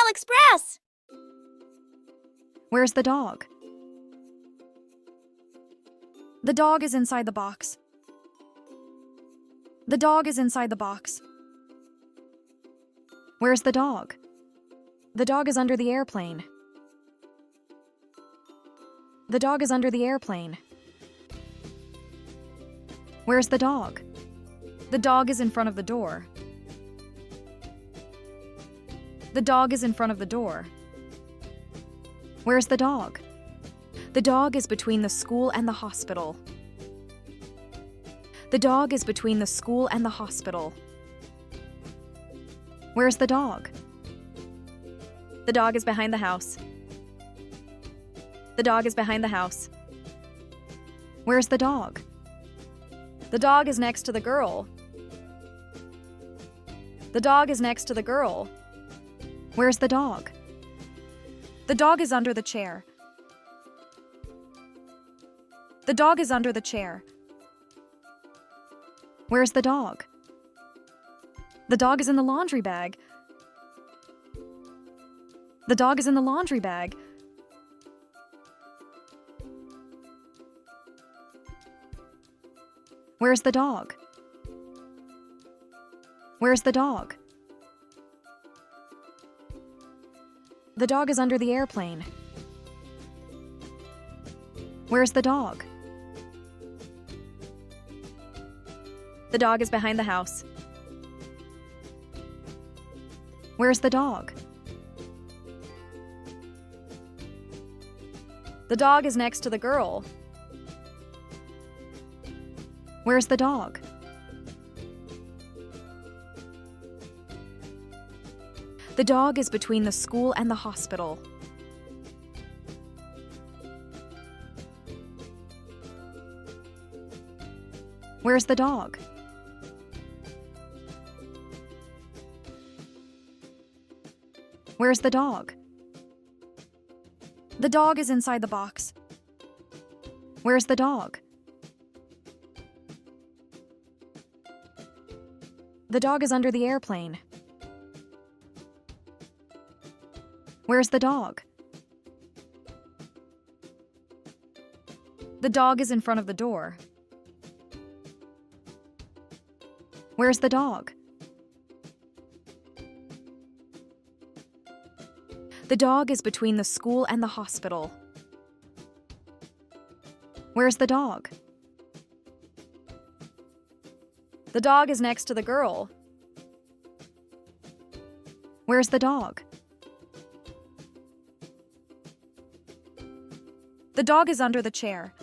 Express! Where's the dog? The dog is inside the box. The dog is inside the box. Where's the dog? The dog is under the airplane. The dog is under the airplane. Where's the dog? The dog is in front of the door. The dog is in front of the door. Where's the dog? The dog is between the school and the hospital. The dog is between the school and the hospital. Where's the dog? The dog is behind the house. The dog is behind the house. Where's the dog? The dog is next to the girl. The dog is next to the girl. Where's the dog? The dog is under the chair. The dog is under the chair. Where's the dog? The dog is in the laundry bag. The dog is in the laundry bag. Where's the dog? Where's the dog? The dog is under the airplane. Where's the dog? The dog is behind the house. Where's the dog? The dog is next to the girl. Where's the dog? The dog is between the school and the hospital. Where's the dog? Where's the dog? The dog is inside the box. Where's the dog? The dog is under the airplane. Where's the dog? The dog is in front of the door. Where's the dog? The dog is between the school and the hospital. Where's the dog? The dog is next to the girl. Where's the dog? The dog is under the chair.